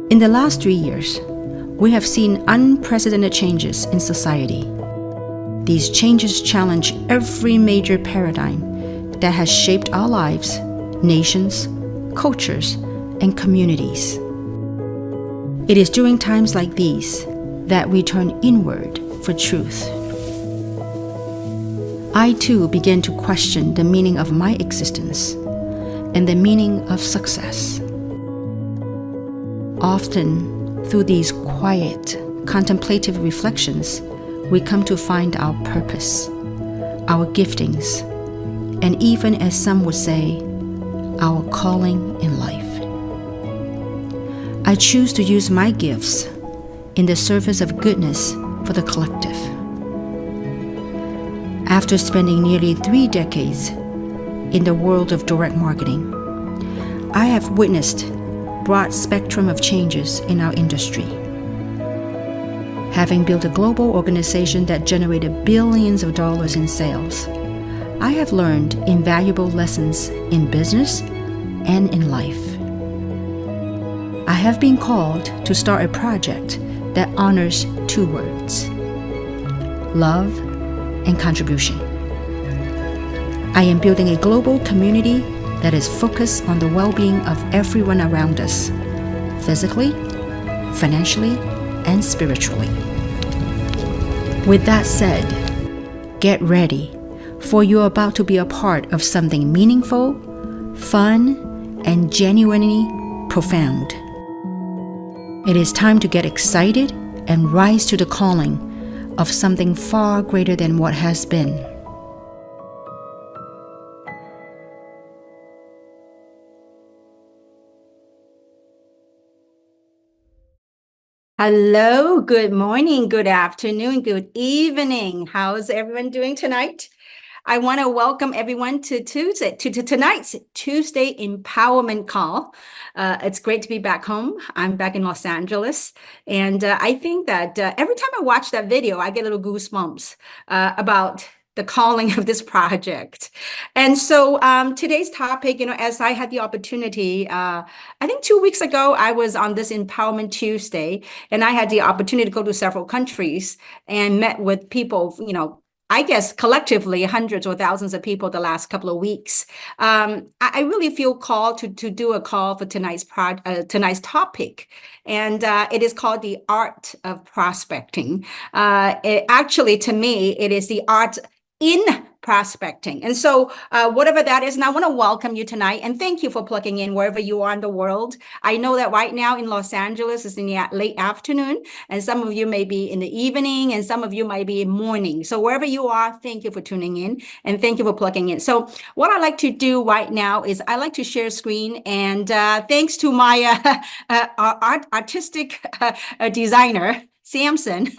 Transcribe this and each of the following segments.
In the last 3 years, we have seen unprecedented changes in society. These changes challenge every major paradigm that has shaped our lives, nations, cultures, and communities. It is during times like these that we turn inward for truth. I too began to question the meaning of my existence and the meaning of success. Often, through these quiet, contemplative reflections, we come to find our purpose, our giftings, and even, as some would say, our calling in life. I choose to use my gifts in the service of goodness for the collective. After spending nearly 3 decades in the world of direct marketing, I have witnessed a broad spectrum of changes in our industry. Having built a global organization that generated billions of dollars in sales, I have learned invaluable lessons in business and in life. I have been called to start a project that honors 2 words: love and contribution. I am building a global community that is focused on the well-being of everyone around us, physically, financially, and spiritually. With that said, get ready, for you're about to be a part of something meaningful, fun, and genuinely profound. It is time to get excited and rise to the calling of something far greater than what has been. Hello, good morning, good afternoon, good evening. How's everyone doing tonight? I want to welcome everyone to tonight's Tuesday Empowerment Call. It's great to be back home. I'm back in Los Angeles, and I think that every time I watch that video, I get little goosebumps about the calling of this project. And so today's topic, as I had the opportunity, I think 2 weeks ago, I was on this Empowerment Tuesday, and I had the opportunity to go to several countries and met with people, I guess collectively hundreds or thousands of people the last couple of weeks. I really feel called to do a call for tonight's topic, and it is called the art of prospecting. To me, it is the art in prospecting. And so whatever that is, and I want to welcome you tonight and thank you for plugging in wherever you are in the world. I know that right now in Los Angeles it's in the late afternoon, and some of you may be in the evening, and some of you might be in morning. So wherever you are, thank you for tuning in and thank you for plugging in. So what I like to do right now is I like to share screen, and thanks to my artistic designer, Samson,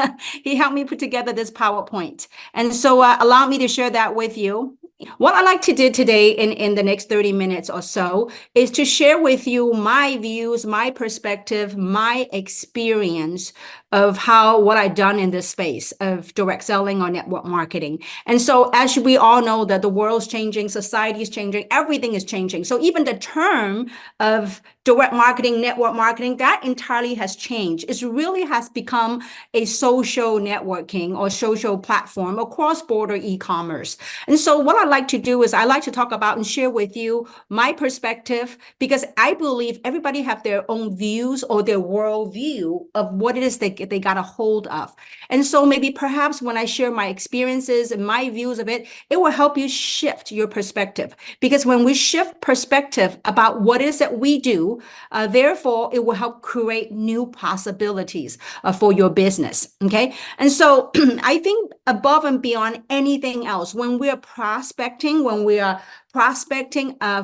he helped me put together this PowerPoint. And so allow me to share that with you. What I'd like to do today in the next 30 minutes or so is to share with you my views, my perspective, my experience of what I've done in this space of direct selling or network marketing. And so as we all know that the world's changing, society is changing, everything is changing. So even the term of direct marketing, network marketing, that entirely has changed. It really has become a social networking or social platform or cross-border e-commerce. And so what I like to do is I like to talk about and share with you my perspective, because I believe everybody have their own views or their worldview of what it is they got a hold of. And so maybe perhaps when I share my experiences and my views of it, it will help you shift your perspective. Because when we shift perspective about what it is that we do, therefore it will help create new possibilities for your business. Okay. And so I think above and beyond anything else, when we are prospecting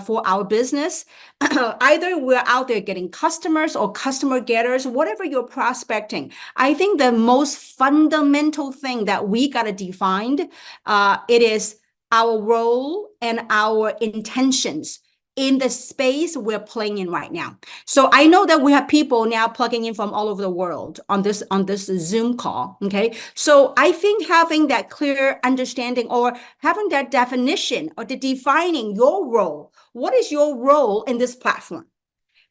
for our business, either we're out there getting customers or customer getters, whatever you're prospecting, I think the most fundamental thing that we got to define, it is our role and our intentions in the space we're playing in right now. So I know that we have people now plugging in from all over the world on this Zoom call, okay? So I think having that clear understanding or having that definition or defining your role, what is your role in this platform?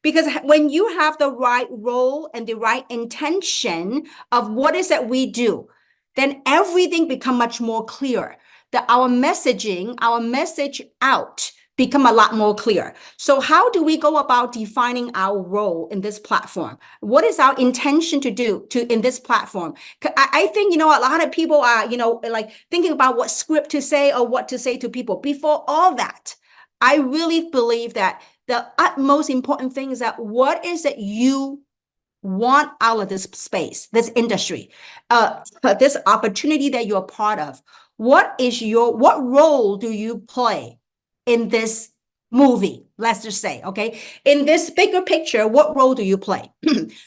Because when you have the right role and the right intention of what is that we do, then everything become much more clear. That our messaging, our message out become a lot more clear. So how do we go about defining our role in this platform? What is our intention to do in this platform? I think, a lot of people are, like thinking about what script to say or what to say to people. Before all that, I really believe that the utmost important thing is that what is it you want out of this space, this industry, this opportunity that you're part of? What role do you play in this movie? Let's just say, okay, in this bigger picture, what role do you play?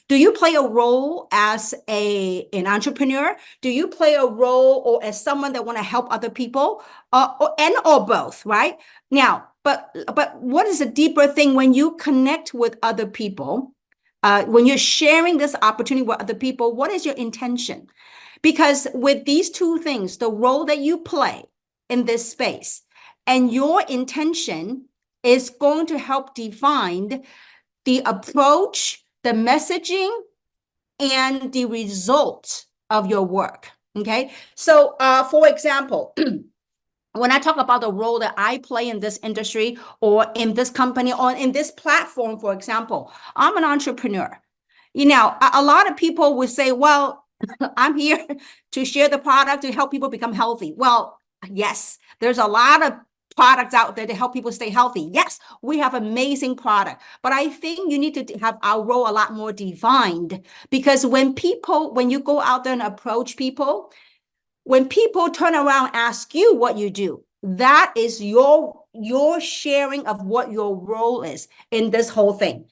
Do you play a role as an entrepreneur? Do you play a role or as someone that want to help other people, or both, right? Now, but what is a deeper thing when you connect with other people? When you're sharing this opportunity with other people, what is your intention? Because with these two things, the role that you play in this space and your intention is going to help define the approach, the messaging, and the result of your work. Okay. So, for example, when I talk about the role that I play in this industry or in this company or in this platform, for example, I'm an entrepreneur. A lot of people would say, well, I'm here to share the product to help people become healthy. Well, yes, there's a lot of products out there to help people stay healthy. Yes, we have amazing product, but I think you need to have our role a lot more defined, because when you go out there and approach people, when people turn around and ask you what you do, that is your sharing of what your role is in this whole thing.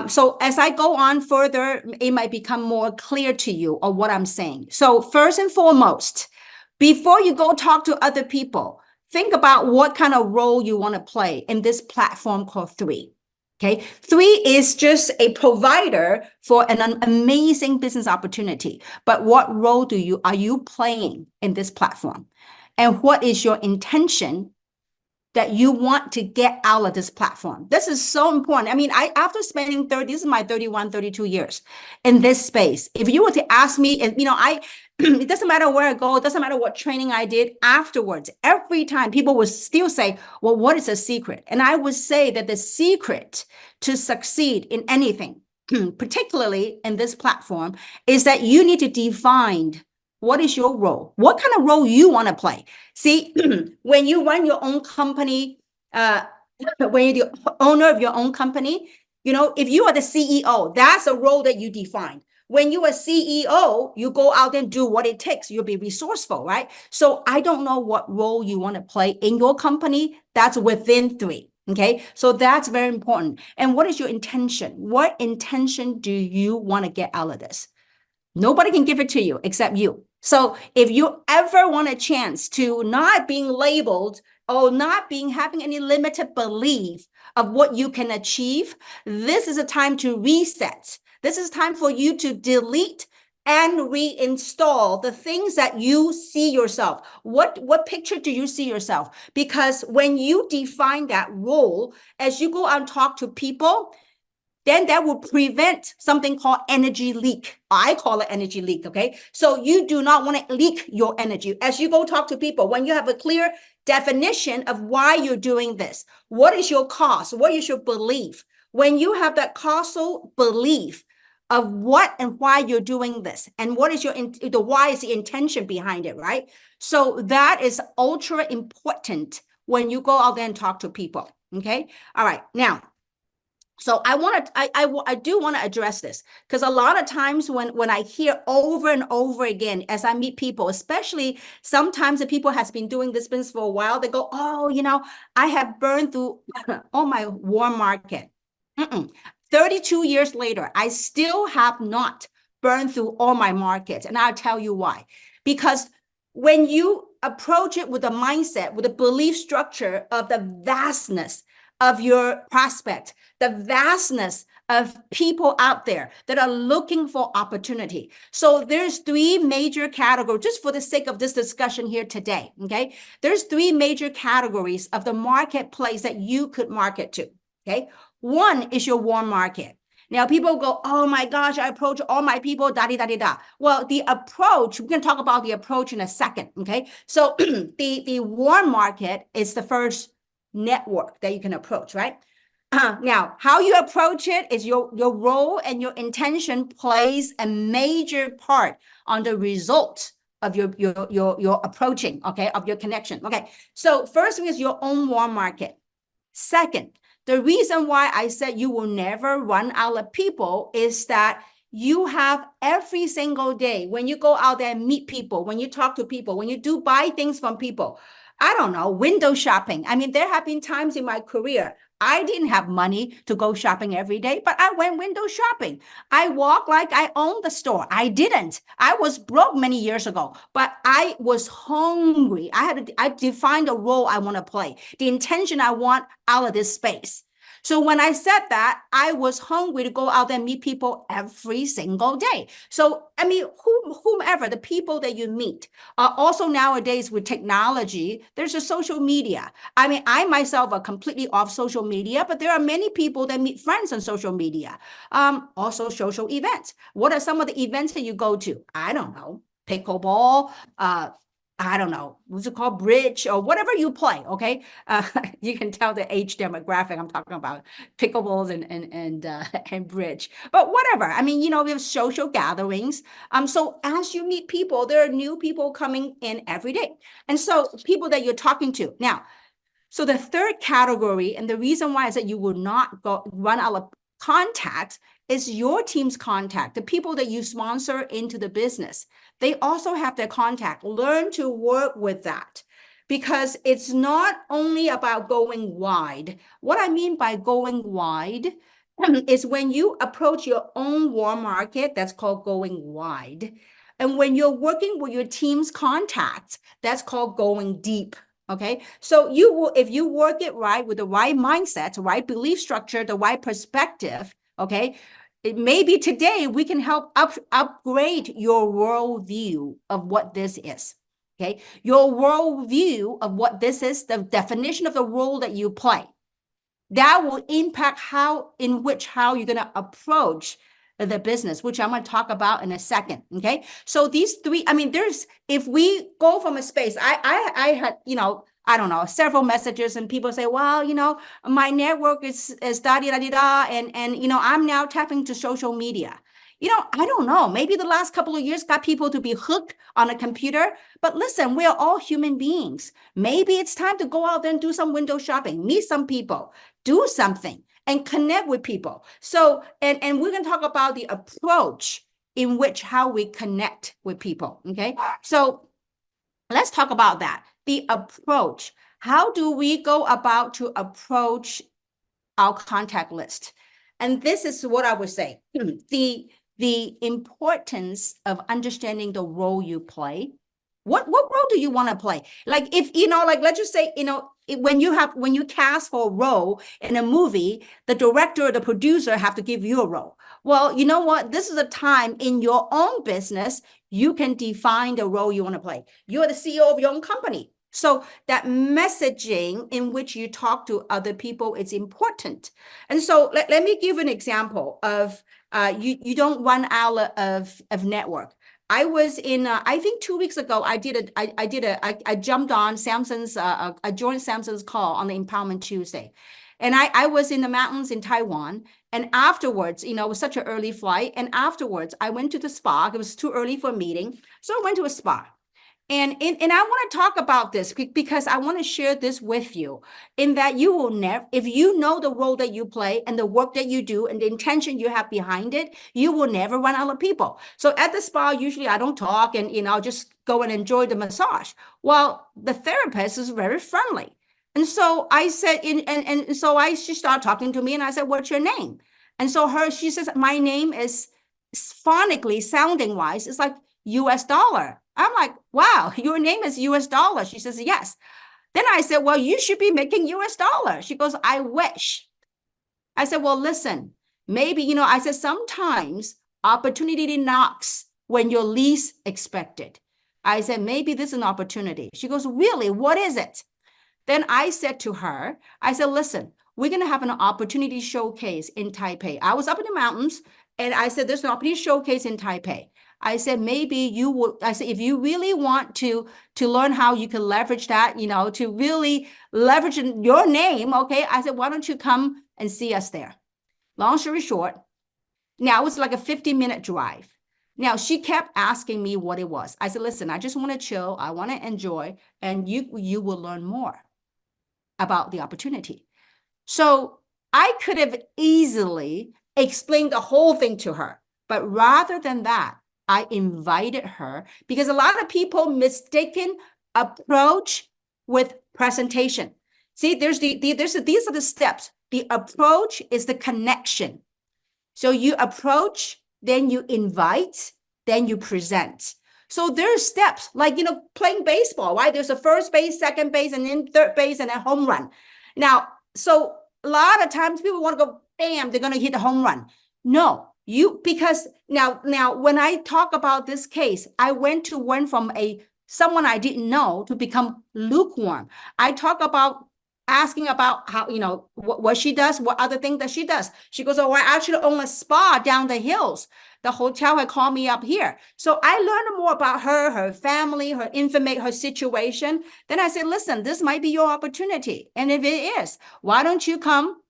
So as I go on further, it might become more clear to you of what I'm saying. So first and foremost, before you go talk to other people, think about what kind of role you want to play in this platform called 3. Okay, 3 is just a provider for an amazing business opportunity. But what role are you playing in this platform? And what is your intention that you want to get out of this platform? This is so important. I mean, after spending this is my 31, 32 years in this space. If you were to ask me, it doesn't matter where I go, it doesn't matter what training I did afterwards, every time people would still say, well, what is the secret? And I would say that the secret to succeed in anything, particularly in this platform, is that you need to define what is your role, what kind of role you want to play. See, when you run your own company, when you're the owner of your own company, if you are the CEO, that's a role that you define. When you are CEO, you go out and do what it takes. You'll be resourceful, right? So I don't know what role you want to play in your company. That's within 3. Okay. So that's very important. And what is your intention? What intention do you want to get out of this? Nobody can give it to you except you. So if you ever want a chance to not being labeled or not having any limited belief of what you can achieve, this is a time to reset. This is time for you to delete and reinstall the things that you see yourself. What picture do you see yourself? Because when you define that role, as you go out and talk to people, then that will prevent something called energy leak. I call it energy leak, okay? So you do not want to leak your energy. As you go talk to people, when you have a clear definition of why you're doing this, what is your cause? What is your belief? When you have that causal belief of what and why you're doing this, and what is the why is the intention behind it, right? So that is ultra important when you go out there and talk to people, okay? All right, now, so I do want to address this, because a lot of times when I hear over and over again, as I meet people, especially sometimes the people has been doing this business for a while, they go, oh, I have burned through all my warm market. 32 years later, I still have not burned through all my markets. And I'll tell you why. Because when you approach it with a mindset, with a belief structure of the vastness of your prospect, the vastness of people out there that are looking for opportunity. So there's 3 major categories, just for the sake of this discussion here today, okay? There's 3 major categories of the marketplace that you could market to, okay? One is your warm market. Now people go, oh my gosh, I approach all my people, da. Well, the approach, we can talk about the approach in a second, okay? So the warm market is the first network that you can approach, right? Now, how you approach it is your role and your intention plays a major part on the result of your approaching, okay, of your connection. Okay, so first thing is your own warm market. Second, the reason why I said you will never run out of people is that you have every single day when you go out there and meet people, when you talk to people, when you do buy things from people, I don't know, window shopping. I mean, there have been times in my career I didn't have money to go shopping every day, but I went window shopping. I walk like I owned the store. I didn't. I was broke many years ago, but I was hungry. I defined a role I want to play, the intention I want out of this space. So when I said that, I was hungry to go out there and meet people every single day. So, I mean, whomever, the people that you meet, also nowadays with technology, there's a social media. I mean, I myself are completely off social media, but there are many people that meet friends on social media. Also social events. What are some of the events that you go to? I don't know. Pickleball, I don't know, what's it called, bridge or whatever you play, okay? You can tell the age demographic I'm talking about, pickleballs and bridge, but whatever. I mean, you know, we have social gatherings. So as you meet people, there are new people coming in every day. And so people that you're talking to. Now, so the third category, and the reason why I said you will not run out of contacts is your team's contact, the people that you sponsor into the business. They also have their contact. Learn to work with that because it's not only about going wide. What I mean by going wide is when you approach your own warm market, that's called going wide. And when you're working with your team's contacts, that's called going deep. Okay, so you will, if you work it right with the right mindset, the right belief structure, the right perspective, okay, maybe today we can help upgrade your worldview of what this is. Okay, your worldview of what this is, the definition of the role that you play, that will impact how you're going to approach the business, which I'm going to talk about in a second. Okay, so these three, I mean, if we go from a space, I had, you know, I don't know, several messages and people say, well, you know, my network is da and you know, I'm now tapping to social media. You know, I don't know, maybe the last couple of years got people to be hooked on a computer, but listen, we are all human beings. Maybe it's time to go out there and do some window shopping, meet some people, do something and connect with people. So, and we're going to talk about the approach in which how we connect with people. Okay. So let's talk about that. The approach. How do we go about to approach our contact list? And this is what I would say. The importance of understanding the role you play. What role do you want to play? Like if, you know, like let's just say, you know, when you cast for a role in a movie, the director or the producer have to give you a role. Well, you know what? This is a time in your own business, you can define the role you want to play. You're the CEO of your own company. So that messaging in which you talk to other people is important. And so let me give an example of you don't run out of network. I was in, I think 2 weeks ago, I jumped on Samsung's, I joined Samsung's call on the Empowerment Tuesday. And I was in the mountains in Taiwan. And afterwards, you know, it was such an early flight. And afterwards, I went to the spa. It was too early for a meeting. So I went to a spa. And I want to talk about this because I want to share this with you in that you will never, if you know the role that you play and the work that you do and the intention you have behind it, you will never run out of people. So at the spa, usually I don't talk and, you know, I'll just go and enjoy the massage. Well, the therapist is very friendly. And so I said, she started talking to me and I said, what's your name? And so she says, my name is phonically sounding wise, it's like US dollar. I'm like, wow, your name is US dollar. She says, yes. Then I said, well, you should be making US dollar. She goes, I wish. I said, well, listen, maybe, you know, I said, sometimes opportunity knocks when you're least expected. I said, maybe this is an opportunity. She goes, really? What is it? Then I said to her, I said, listen, we're going to have an opportunity showcase in Taipei. I was up in the mountains and I said, there's an opportunity showcase in Taipei. I said, maybe you will, I said, if you really want to learn how you can leverage that, to really leverage your name, okay? I said, why don't you come and see us there? Long story short, now it's like a 50-minute drive. Now she kept asking me what it was. I said, listen, I just want to chill. I want to enjoy, and you will learn more about the opportunity. So I could have easily explained the whole thing to her, but rather than that, I invited her because a lot of people mistaken approach with presentation. See, these are the steps. The approach is the connection. So you approach, then you invite, then you present. So there's steps like, playing baseball, right? There's a first base, second base, and then third base, and then home run. Now, so a lot of times people want to go, bam, they're going to hit a home run. No, because now when I talk about this case, I went from someone I didn't know to become lukewarm. I talk about asking about how, what she does, what other things that she does. She goes, oh, I actually own a spa down the hills. The hotel had called me up here. So I learned more about her family, her information, her situation. Then I said, listen, this might be your opportunity. And if it is, why don't you come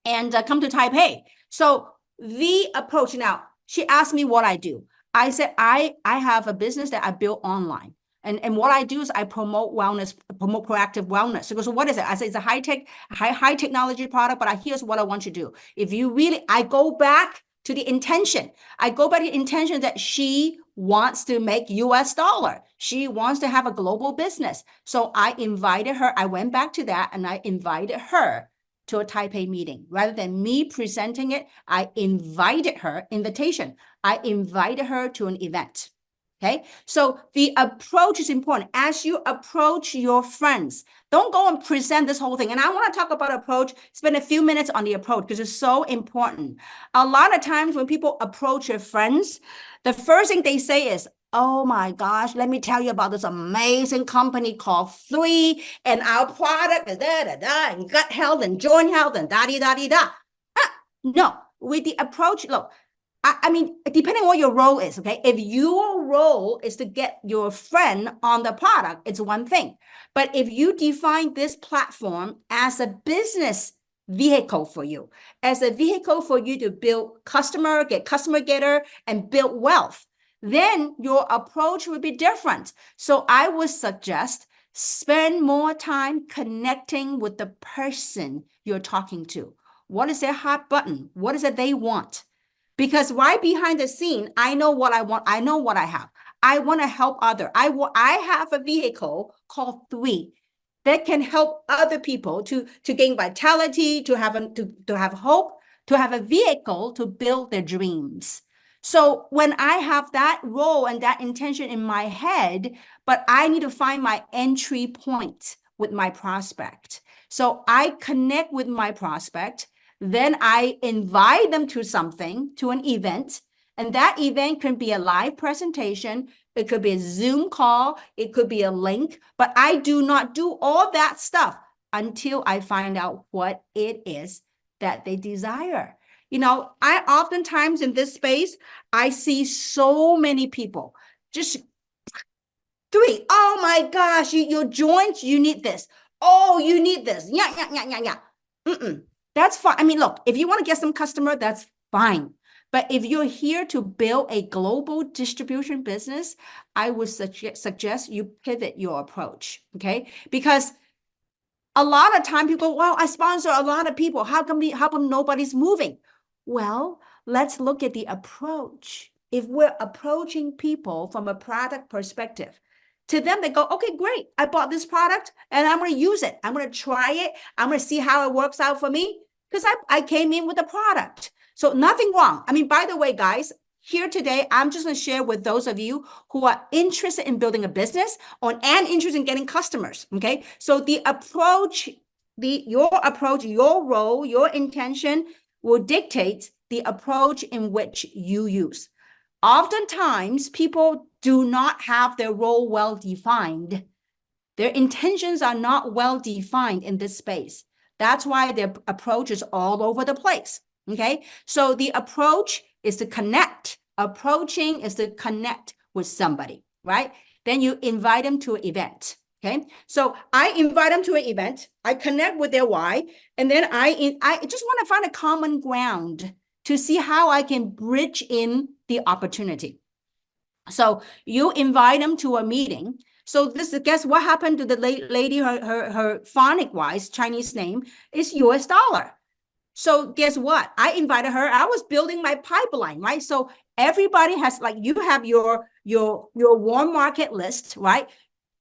and come to Taipei? So the approach, now, she asked me what I do. I said, I have a business that I built online. And what I do is I promote wellness, promote proactive wellness. So, so what is it? I say it's a high technology product, but here's what I want you to do. If you really, I go back to the intention. I go back to the intention that she wants to make US dollar. She wants to have a global business. So I invited her. I went back to that and I invited her to a Taipei meeting. Rather than me presenting it, I invited her, I invited her to an event. Okay, so the approach is important. As you approach your friends, don't go and present this whole thing. And I want to talk about approach, spend a few minutes on the approach because it's so important. A lot of times when people approach their friends, the first thing they say is, oh my gosh, let me tell you about this amazing company called Three, and our product is da-da-da, and gut health and joint health and da-di-da-di-da. No, with the approach, look, I mean, depending on what your role is, okay? If your role is to get your friend on the product, it's one thing. But if you define this platform as a business vehicle for you, as a vehicle for you to build get customer getter, and build wealth, then your approach would be different. So I would suggest spend more time connecting with the person you're talking to. What is their hot button? What is it they want? Because right behind the scene, I know what I want. I know what I have. I want to help others. I have a vehicle called Three that can help other people to gain vitality, to have hope, to have a vehicle to build their dreams. So when I have that role and that intention in my head, but I need to find my entry point with my prospect. So I connect with my prospect. Then I invite them to something, to an event, and that event can be a live presentation. It could be a Zoom call. It could be a link, but I do not do all that stuff until I find out what it is that they desire. I oftentimes in this space, I see so many people just Three. Oh my gosh, your joints, you need this. Oh, you need this. Yeah. That's fine. I mean, look, if you want to get some customer, that's fine. But if you're here to build a global distribution business, I would suggest you pivot your approach, okay? Because a lot of time people go, wow, I sponsor a lot of people. How come nobody's moving? Well, let's look at the approach. If we're approaching people from a product perspective, to them, they go, okay, great. I bought this product and I'm going to use it. I'm going to try it. I'm going to see how it works out for me because I came in with a product. So nothing wrong. I mean, by the way, guys, here today, I'm just going to share with those of you who are interested in building a business and interested in getting customers, okay? So the approach, your approach, your role, your intention will dictate the approach in which you use. Oftentimes, people do not have their role well defined. Their intentions are not well defined in this space. That's why their approach is all over the place. Okay. So the approach is to connect. Approaching is to connect with somebody, right? Then you invite them to an event. Okay. So I invite them to an event. I connect with their why. And then I just want to find a common ground to see how I can bridge in the opportunity. So you invite them to a meeting. So guess what happened to the lady, her phonic wise Chinese name is US dollar. So guess what? I invited her. I was building my pipeline, right? So everybody has, like, you have your warm market list, right?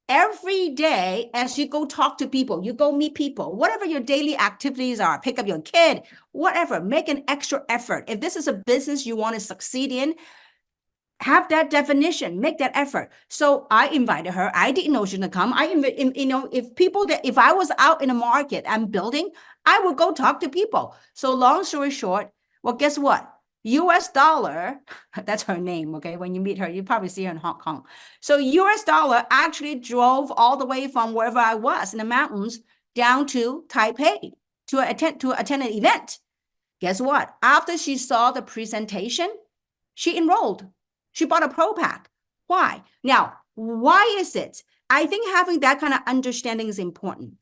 Every day as you go talk to people, you go meet people, whatever your daily activities are, pick up your kid, whatever, make an extra effort. If this is a business you want to succeed in, have that definition, make that effort. So I invited her. I didn't know she was gonna come. If I was out in the market, I'm building, I would go talk to people. So long story short, well, guess what? US dollar, that's her name, okay? When you meet her, you probably see her in Hong Kong. So US dollar actually drove all the way from wherever I was in the mountains down to Taipei to attend an event. Guess what? After she saw the presentation, she enrolled. She bought a pro pack. Why? Now, why is it? I think having that kind of understanding is important.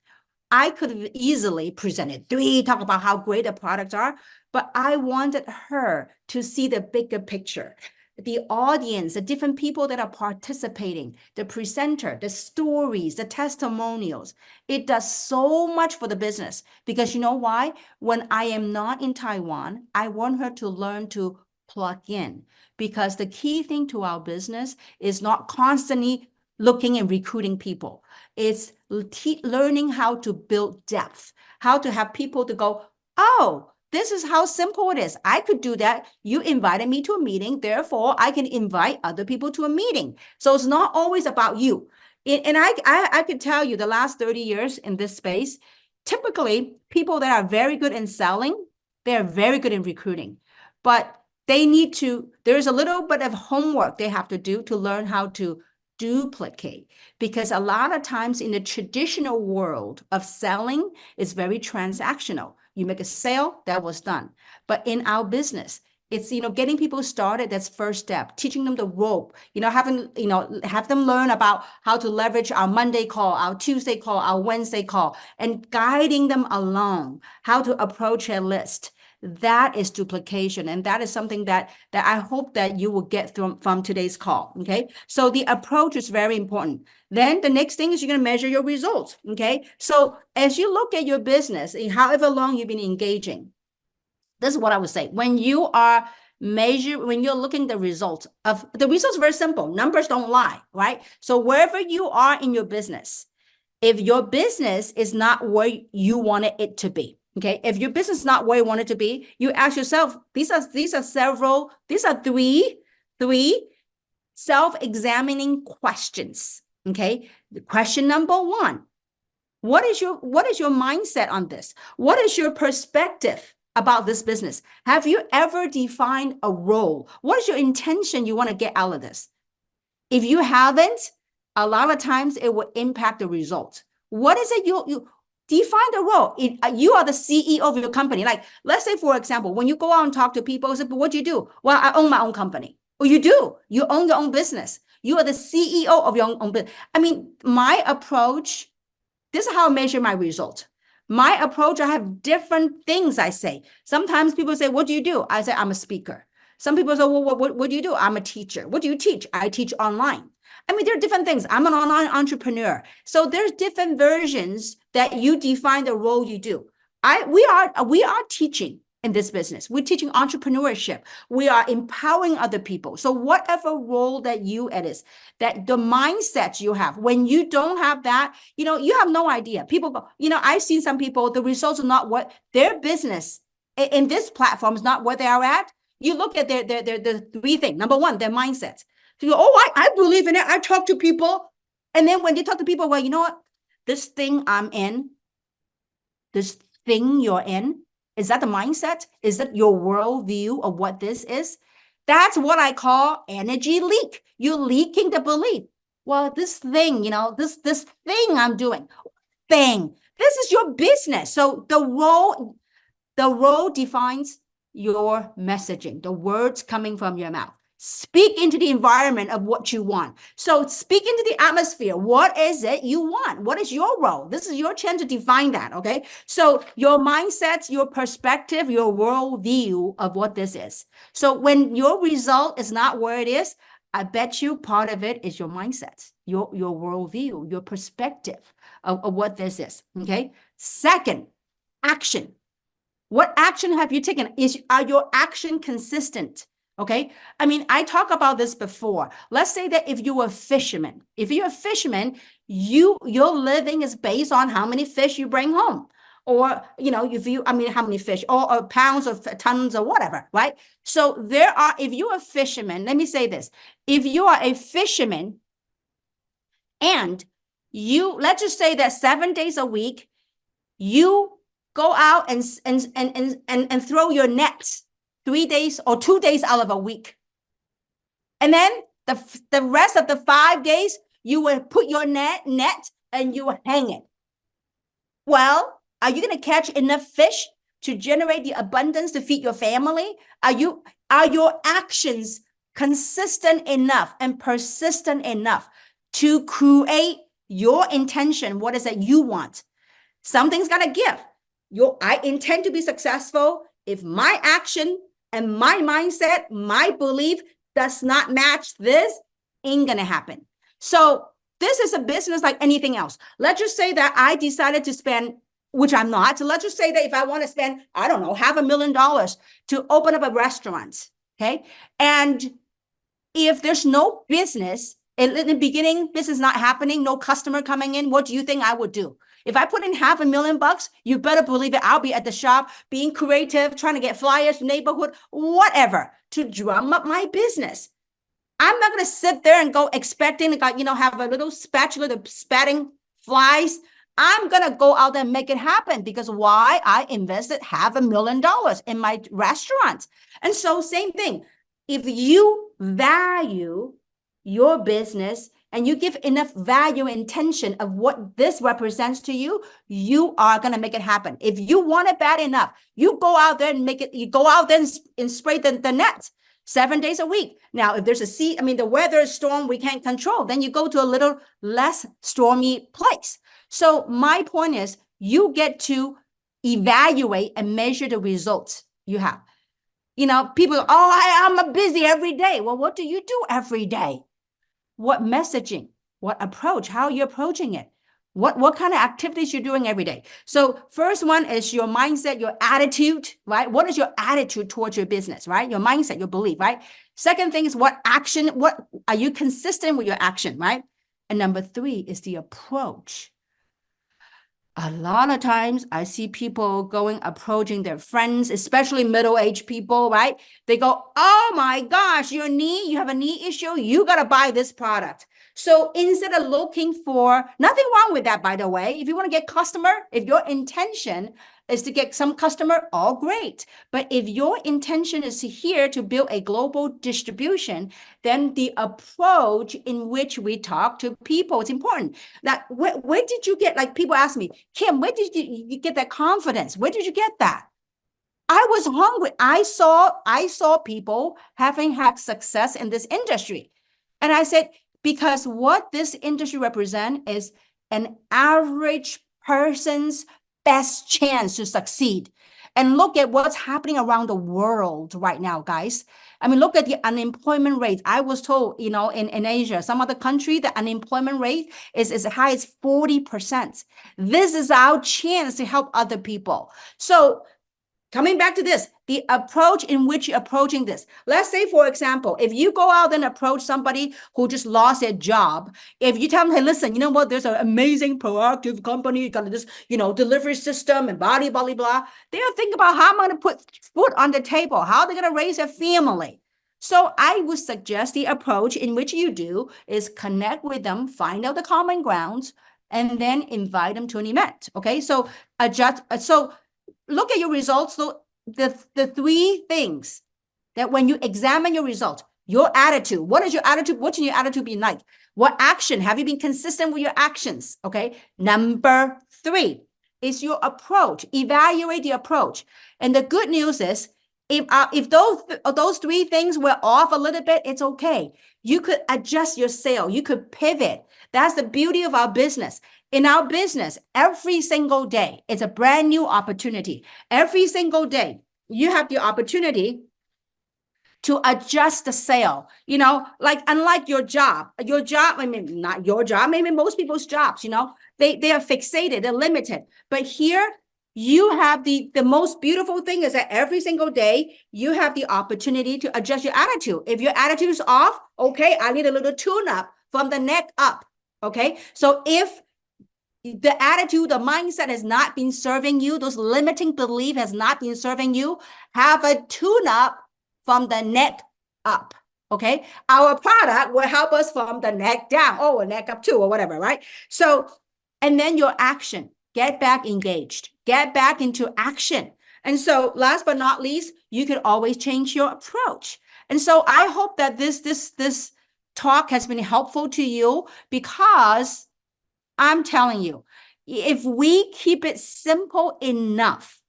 I could have easily presented talk about how great the products are, but I wanted her to see the bigger picture, the audience, the different people that are participating, the presenter, the stories, the testimonials. It does so much for the business because you know why? When I am not in Taiwan, I want her to learn to plug in, because the key thing to our business is not constantly looking and recruiting people. It's learning how to build depth, how to have people to go, oh, this is how simple it is. I could do that. You invited me to a meeting, therefore I can invite other people to a meeting. So it's not always about you. And I could tell you the last 30 years in this space, typically people that are very good in selling, they're very good in recruiting. But there's a little bit of homework they have to do to learn how to duplicate, because a lot of times in the traditional world of selling, it's very transactional. You make a sale, that was done. But in our business, it's, getting people started, that's first step, teaching them the rope, have them learn about how to leverage our Monday call, our Tuesday call, our Wednesday call, and guiding them along how to approach a list. That is duplication. And that is something that I hope that you will get from today's call. Okay. So the approach is very important. Then the next thing is you're going to measure your results. Okay. So as you look at your business, however long you've been engaging, this is what I would say. When you're looking at the results are very simple. Numbers don't lie, right? So wherever you are in your business, if your business is not where you want it to be, okay, if your business is not where you want it to be, you ask yourself, these are three self-examining questions. Okay. Question number one, what is your mindset on this? What is your perspective about this business? Have you ever defined a role? What is your intention you want to get out of this? If you haven't, a lot of times it will impact the result. What is it you define the role? You are the CEO of your company. Like, let's say, for example, when you go out and talk to people, say, but what do you do? Well, I own my own company. Well, you do. You own your own business. You are the CEO of your own business. I mean, my approach, this is how I measure my result. My approach, I have different things I say. Sometimes people say, what do you do? I say, I'm a speaker. Some people say, well, what do you do? I'm a teacher. What do you teach? I teach online. I mean, there are different things. I'm an online entrepreneur. So there's different versions that you define the role you do. We are teaching in this business. We're teaching entrepreneurship. We are empowering other people. So whatever role that you it is, that the mindset you have, when you don't have that, you have no idea. People go, I've seen some people, the results are not what their business in this platform is not what they are at. You look at their three things. Number one, their mindset. So you go, oh, I believe in it. I talk to people. And then when you talk to people, well, you know what? This thing I'm in, this thing you're in, is that the mindset? Is that your worldview of what this is? That's what I call energy leak. You're leaking the belief. Well, this thing, this thing I'm doing, thing. This is your business. So the role defines your messaging, the words coming from your mouth. Speak into the environment of what you want. So speak into the atmosphere. What is it you want? What is your role? This is your chance to define that, okay? So your mindset, your perspective, your worldview of what this is. So when your result is not where it is, I bet you part of it is your mindset, your worldview, your perspective of what this is, okay? Second, action. What action have you taken? Are your action consistent? Okay. I mean, I talked about this before. Let's say that if you're a fisherman, your living is based on how many fish you bring home. Or, how many fish, or pounds or tons or whatever, right? So if you're a fisherman, let me say this. If you are a fisherman and let's just say that 7 days a week, you go out and throw your nets 3 days or 2 days out of a week. And then the rest of the 5 days, you will put your net and you will hang it. Well, are you going to catch enough fish to generate the abundance to feed your family? Are your actions consistent enough and persistent enough to create your intention? What is it you want? Something's got to give. I intend to be successful. If my action and my mindset, my belief does not match this, ain't going to happen. So this is a business like anything else. Let's just say that I decided to spend, which I'm not. So let's just say that if I want to spend, I don't know, $500,000 to open up a restaurant, okay? And if there's no business, in the beginning, business not happening, no customer coming in, what do you think I would do? If I put in $500,000, you better believe it. I'll be at the shop being creative, trying to get flyers, neighborhood, whatever, to drum up my business. I'm not going to sit there and go expecting to, have a little spatula to spatting flies. I'm going to go out there and make it happen because why? I invested $500,000 in my restaurant. And so same thing. If you value your business and you give enough value and intention of what this represents to you, you are going to make it happen. If you want it bad enough, you go out there and make it, you go out there and spray the net 7 days a week. Now, if there's the weather is storm, we can't control, then you go to a little less stormy place. So my point is you get to evaluate and measure the results you have. People, I'm busy every day. Well, what do you do every day? What messaging, what approach, how are you approaching it? What kind of activities you're doing every day? So first one is your mindset, your attitude, right? What is your attitude towards your business, right? Your mindset, your belief, right? Second thing is what are you consistent with your action, right? And number 3 is the approach. A lot of times I see people approaching their friends, especially middle-aged people, right? They go, oh my gosh, you have a knee issue, you got to buy this product. So instead of looking for, nothing wrong with that, by the way. If you want to get customer, if your intention is to get some customer, all great. But if your intention is here to build a global distribution, then the approach in which we talk to people is important. Now, where did you get, people ask me, Kim, where did you get that confidence? Where did you get that? I was hungry. I saw people having had success in this industry. And I said, because what this industry represents is an average person's best chance to succeed. And look at what's happening around the world right now, guys. I mean, look at the unemployment rate. I was told, in Asia, some other country, the unemployment rate is as high as 40%. This is our chance to help other people. So coming back to this, the approach in which you're approaching this. Let's say, for example, if you go out and approach somebody who just lost their job, if you tell them, hey, listen, you know what, there's an amazing proactive company, got this, delivery system and blah, blah, blah. They'll think about how I'm going to put food on the table, how they're going to raise their family. So I would suggest the approach in which you do is connect with them, find out the common grounds, and then invite them to an event. Okay, so look at your results. So the 3 things that when you examine your results, your attitude, what is your attitude? What should your attitude be like? What action? Have you been consistent with your actions? Okay. Number 3, is your approach. Evaluate the approach. And the good news is, if those three things were off a little bit, it's okay. You could adjust your sale. You could pivot. That's the beauty of our business. In our business, every single day, it's a brand new opportunity. Every single day, you have the opportunity to adjust the sale. Like unlike your job, I mean, not your job, maybe most people's jobs, they are fixated, they're limited. But here, you have the most beautiful thing is that every single day, you have the opportunity to adjust your attitude. If your attitude is off, okay, I need a little tune up from the neck up. Okay. So if the attitude, the mindset has not been serving you, those limiting belief has not been serving you, have a tune up from the neck up. Okay. Our product will help us from the neck down, or neck up too, or whatever, right? So, and then your action, get back engaged, get back into action. And so last but not least, you can always change your approach. And so I hope that this talk has been helpful to you, because I'm telling you, if we keep it simple enough,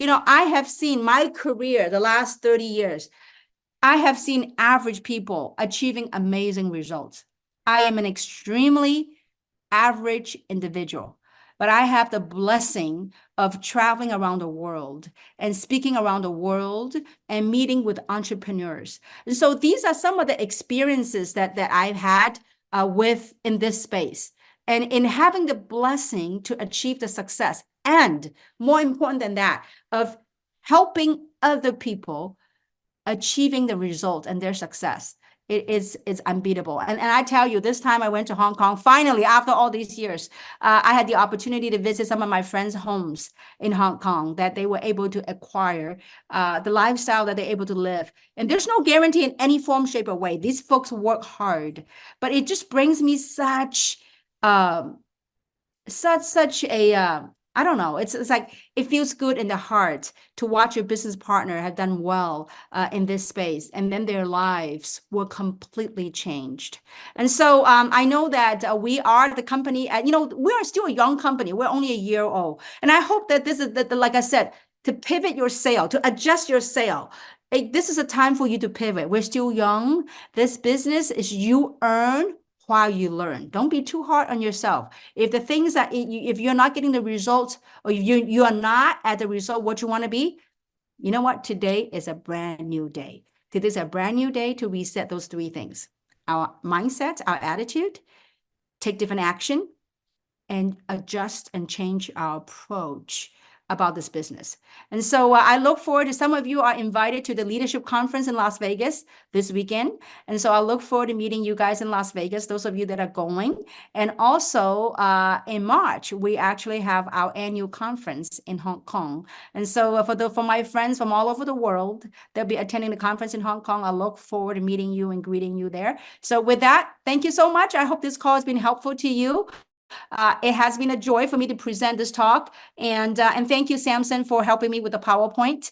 I have seen my career, the last 30 years, I have seen average people achieving amazing results. I am an extremely average individual, but I have the blessing of traveling around the world and speaking around the world and meeting with entrepreneurs. And so these are some of the experiences that I've had in this space. And in having the blessing to achieve the success, and more important than that, of helping other people achieving the result and their success, it's unbeatable. And I tell you, this time I went to Hong Kong, finally, after all these years, I had the opportunity to visit some of my friends' homes in Hong Kong that they were able to acquire, the lifestyle that they're able to live. And there's no guarantee in any form, shape, or way. These folks work hard, but it just brings me such a I don't know. It's like it feels good in the heart to watch your business partner have done well in this space, and then their lives were completely changed. And so I know that we are the company. We are still a young company. We're only a year old, and I hope that this is like I said, to pivot your sale, to adjust your sale. This is a time for you to pivot. We're still young. This business is you earn while you learn. Don't be too hard on yourself. If the things that if you're not getting the results, or you are not at the result what you want to be, you know what? Today is a brand new day. Today is a brand new day to reset those three things: our mindset, our attitude, take different action, and adjust and change our approach about this business. And so I look forward to, some of you are invited to the leadership conference in Las Vegas this weekend. And so I look forward to meeting you guys in Las Vegas, those of you that are going. And also in March, we actually have our annual conference in Hong Kong. And so for my friends from all over the world, they'll be attending the conference in Hong Kong. I look forward to meeting you and greeting you there. So with that, thank you so much. I hope this call has been helpful to you. It has been a joy for me to present this talk, and thank you, Samson, for helping me with the PowerPoint.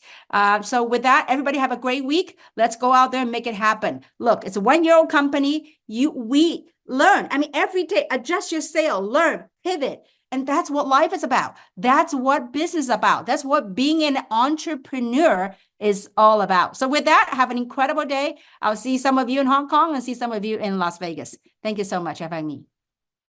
So with that, everybody have a great week. Let's go out there and make it happen. Look, it's a one-year-old company. We learn. I mean, every day, adjust your sale, learn, pivot. And that's what life is about. That's what business is about. That's what being an entrepreneur is all about. So with that, have an incredible day. I'll see some of you in Hong Kong and see some of you in Las Vegas. Thank you so much for having me.